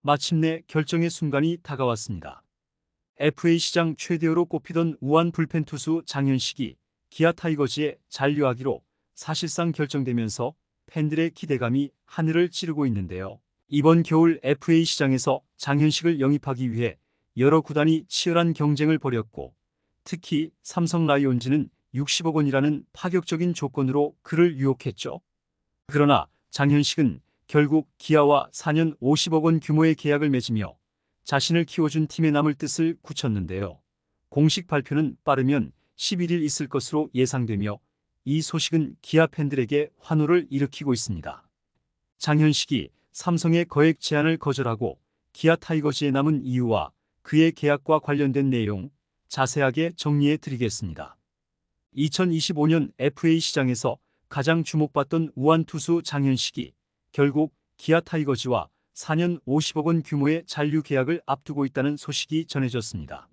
마침내 결정의 순간이 다가왔습니다. FA 시장 최대어로 꼽히던 우한 불펜 투수 장현식이 기아 타이거즈에 잔류하기로 사실상 결정되면서 팬들의 기대감이 하늘을 찌르고 있는데요. 이번 겨울 FA 시장에서 장현식을 영입하기 위해 여러 구단이 치열한 경쟁을 벌였고, 특히 삼성 라이온즈는 60억 원이라는 파격적인 조건으로 그를 유혹했죠. 그러나 장현식은 결국 기아와 4년 50억 원 규모의 계약을 맺으며 자신을 키워준 팀에 남을 뜻을 굳혔는데요. 공식 발표는 빠르면 11일 있을 것으로 예상되며 이 소식은 기아 팬들에게 환호를 일으키고 있습니다. 장현식이 삼성의 거액 제안을 거절하고 기아 타이거즈에 남은 이유와 그의 계약과 관련된 내용 자세하게 정리해 드리겠습니다. 2025년 FA 시장에서 가장 주목받던 우한 투수 장현식이 결국 기아 타이거즈와 4년 50억 원 규모의 잔류 계약을 앞두고 있다는 소식이 전해졌습니다.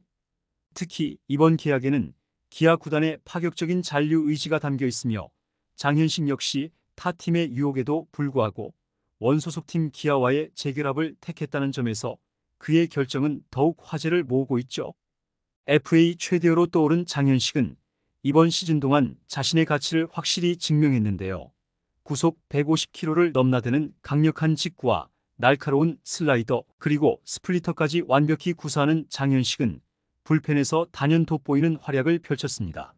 특히 이번 계약에는 기아 구단의 파격적인 잔류 의지가 담겨 있으며 장현식 역시 타 팀의 유혹에도 불구하고 원소속팀 기아와의 재결합을 택했다는 점에서 그의 결정은 더욱 화제를 모으고 있죠. FA 최대어로 떠오른 장현식은 이번 시즌 동안 자신의 가치를 확실히 증명했는데요. 구속 150km를 넘나드는 강력한 직구와 날카로운 슬라이더 그리고 스플리터까지 완벽히 구사하는 장현식은 불펜에서 단연 돋보이는 활약을 펼쳤습니다.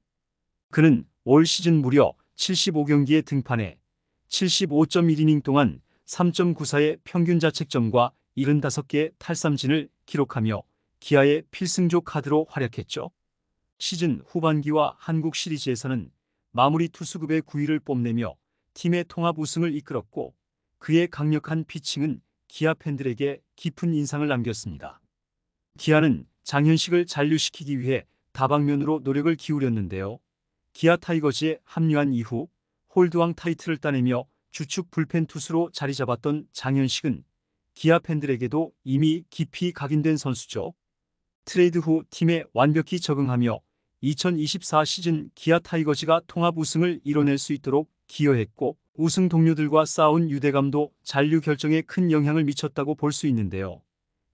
그는 올 시즌 무려 75경기에 등판해 75.1이닝 동안 3.94의 평균 자책점과 75개의 탈삼진을 기록하며 기아의 필승조 카드로 활약했죠. 시즌 후반기와 한국 시리즈에서는 마무리 투수급의 9위를 뽐내며 팀의 통합 우승을 이끌었고, 그의 강력한 피칭은 기아 팬들에게 깊은 인상을 남겼습니다. 기아는 장현식을 잔류시키기 위해 다방면으로 노력을 기울였는데요. 기아 타이거즈에 합류한 이후 홀드왕 타이틀을 따내며 주축 불펜 투수로 자리 잡았던 장현식은 기아 팬들에게도 이미 깊이 각인된 선수죠. 트레이드 후 팀에 완벽히 적응하며 2024 시즌 기아 타이거즈가 통합 우승을 이뤄낼 수 있도록 기여했고, 우승 동료들과 쌓아온 유대감도 잔류 결정에 큰 영향을 미쳤다고 볼 수 있는데요.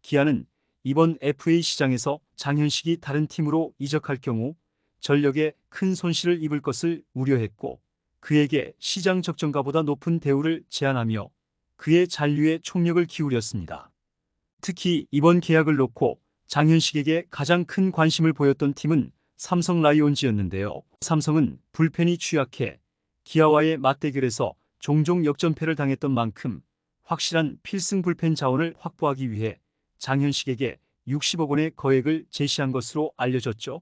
기아는 이번 FA 시장에서 장현식이 다른 팀으로 이적할 경우 전력에 큰 손실을 입을 것을 우려했고, 그에게 시장 적정가보다 높은 대우를 제안하며 그의 잔류에 총력을 기울였습니다. 특히 이번 계약을 놓고 장현식에게 가장 큰 관심을 보였던 팀은 삼성 라이온즈였는데요. 삼성은 불펜이 취약해 기아와의 맞대결에서 종종 역전패를 당했던 만큼 확실한 필승 불펜 자원을 확보하기 위해 장현식에게 60억 원의 거액을 제시한 것으로 알려졌죠.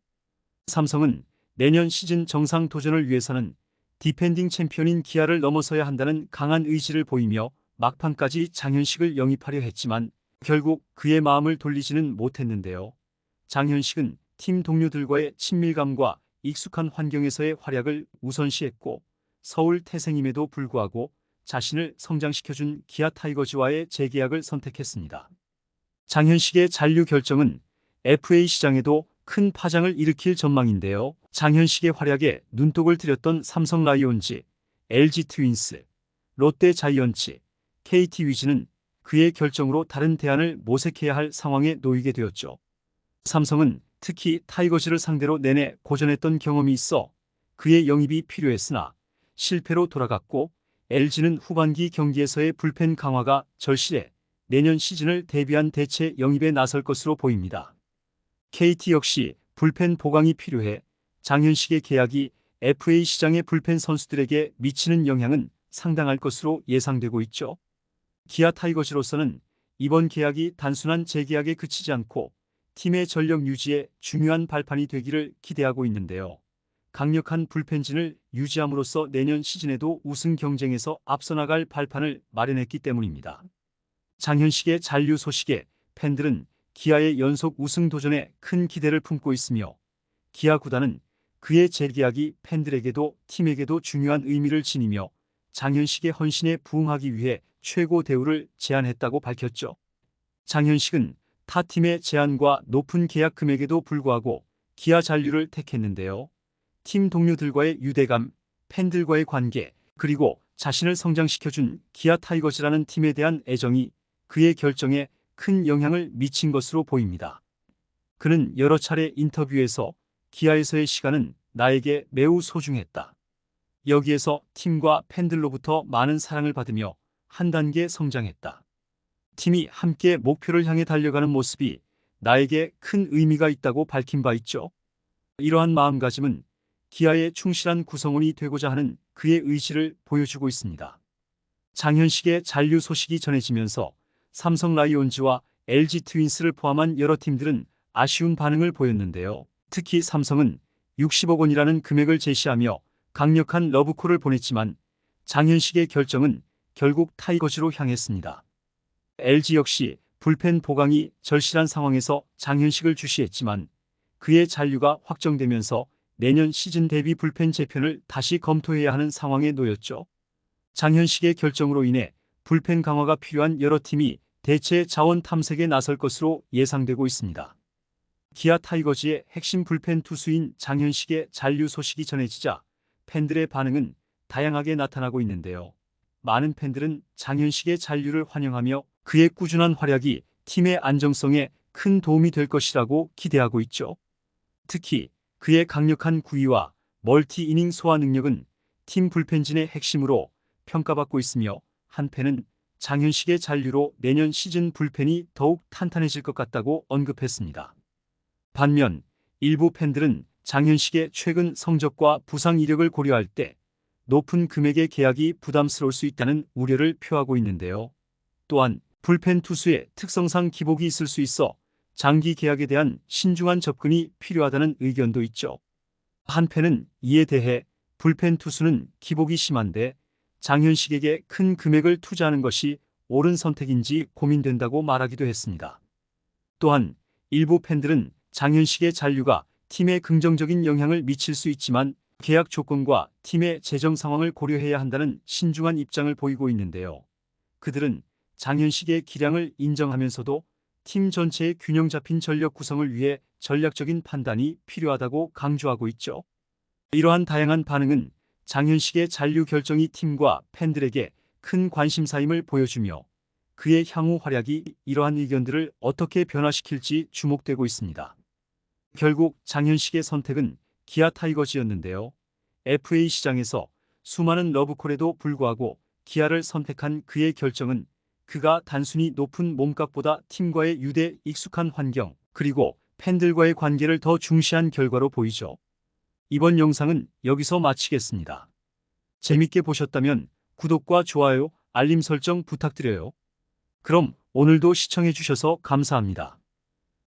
삼성은 내년 시즌 정상 도전을 위해서는 디펜딩 챔피언인 기아를 넘어서야 한다는 강한 의지를 보이며 막판까지 장현식을 영입하려 했지만 결국 그의 마음을 돌리지는 못했는데요. 장현식은 팀 동료들과의 친밀감과 익숙한 환경에서의 활약을 우선시했고, 서울 태생임에도 불구하고 자신을 성장시켜준 기아 타이거즈와의 재계약을 선택했습니다. 장현식의 잔류 결정은 FA 시장에도 큰 파장을 일으킬 전망인데요. 장현식의 활약에 눈독을 들였던 삼성 라이온즈, LG 트윈스, 롯데 자이언츠, KT 위즈는 그의 결정으로 다른 대안을 모색해야 할 상황에 놓이게 되었죠. 삼성은 특히 타이거즈를 상대로 내내 고전했던 경험이 있어 그의 영입이 필요했으나 실패로 돌아갔고, LG는 후반기 경기에서의 불펜 강화가 절실해 내년 시즌을 대비한 대체 영입에 나설 것으로 보입니다. KT 역시 불펜 보강이 필요해 장현식의 계약이 FA 시장의 불펜 선수들에게 미치는 영향은 상당할 것으로 예상되고 있죠. 기아 타이거즈로서는 이번 계약이 단순한 재계약에 그치지 않고 팀의 전력 유지에 중요한 발판이 되기를 기대하고 있는데요. 강력한 불펜진을 유지함으로써 내년 시즌에도 우승 경쟁에서 앞서 나갈 발판을 마련했기 때문입니다. 장현식의 잔류 소식에 팬들은 기아의 연속 우승 도전에 큰 기대를 품고 있으며, 기아 구단은 그의 재계약이 팬들에게도 팀에게도 중요한 의미를 지니며 장현식의 헌신에 부응하기 위해 최고 대우를 제안했다고 밝혔죠. 장현식은 타 팀의 제안과 높은 계약 금액에도 불구하고 기아 잔류를 택했는데요. 팀 동료들과의 유대감, 팬들과의 관계, 그리고 자신을 성장시켜준 기아 타이거즈라는 팀에 대한 애정이 그의 결정에 큰 영향을 미친 것으로 보입니다. 그는 여러 차례 인터뷰에서 기아에서의 시간은 나에게 매우 소중했다. 여기에서 팀과 팬들로부터 많은 사랑을 받으며 한 단계 성장했다. 팀이 함께 목표를 향해 달려가는 모습이 나에게 큰 의미가 있다고 밝힌 바 있죠. 이러한 마음가짐은 기아의 충실한 구성원이 되고자 하는 그의 의지를 보여주고 있습니다. 장현식의 잔류 소식이 전해지면서 삼성 라이온즈와 LG 트윈스를 포함한 여러 팀들은 아쉬운 반응을 보였는데요. 특히 삼성은 60억 원이라는 금액을 제시하며 강력한 러브콜을 보냈지만 장현식의 결정은 결국 타이거즈로 향했습니다. LG 역시 불펜 보강이 절실한 상황에서 장현식을 주시했지만 그의 잔류가 확정되면서 내년 시즌 대비 불펜 재편을 다시 검토해야 하는 상황에 놓였죠. 장현식의 결정으로 인해 불펜 강화가 필요한 여러 팀이 대체 자원 탐색에 나설 것으로 예상되고 있습니다. 기아 타이거즈의 핵심 불펜 투수인 장현식의 잔류 소식이 전해지자 팬들의 반응은 다양하게 나타나고 있는데요. 많은 팬들은 장현식의 잔류를 환영하며 그의 꾸준한 활약이 팀의 안정성에 큰 도움이 될 것이라고 기대하고 있죠. 특히 그의 강력한 구위와 멀티 이닝 소화 능력은 팀 불펜진의 핵심으로 평가받고 있으며 한 팬은 장현식의 잔류로 내년 시즌 불펜이 더욱 탄탄해질 것 같다고 언급했습니다. 반면 일부 팬들은 장현식의 최근 성적과 부상 이력을 고려할 때 높은 금액의 계약이 부담스러울 수 있다는 우려를 표하고 있는데요. 또한 불펜 투수의 특성상 기복이 있을 수 있어 장기 계약에 대한 신중한 접근이 필요하다는 의견도 있죠. 한 팬은 이에 대해 불펜 투수는 기복이 심한데 장현식에게 큰 금액을 투자하는 것이 옳은 선택인지 고민된다고 말하기도 했습니다. 또한 일부 팬들은 장현식의 잔류가 팀에 긍정적인 영향을 미칠 수 있지만 계약 조건과 팀의 재정 상황을 고려해야 한다는 신중한 입장을 보이고 있는데요. 그들은 장현식의 기량을 인정하면서도 팀 전체의 균형 잡힌 전력 구성을 위해 전략적인 판단이 필요하다고 강조하고 있죠. 이러한 다양한 반응은 장현식의 잔류 결정이 팀과 팬들에게 큰 관심사임을 보여주며 그의 향후 활약이 이러한 의견들을 어떻게 변화시킬지 주목되고 있습니다. 결국 장현식의 선택은 기아 타이거즈였는데요. FA 시장에서 수많은 러브콜에도 불구하고 기아를 선택한 그의 결정은 그가 단순히 높은 몸값보다 팀과의 유대 익숙한 환경 그리고 팬들과의 관계를 더 중시한 결과로 보이죠. 이번 영상은 여기서 마치겠습니다. 재밌게 보셨다면 구독과 좋아요, 알림 설정 부탁드려요. 그럼 오늘도 시청해주셔서 감사합니다.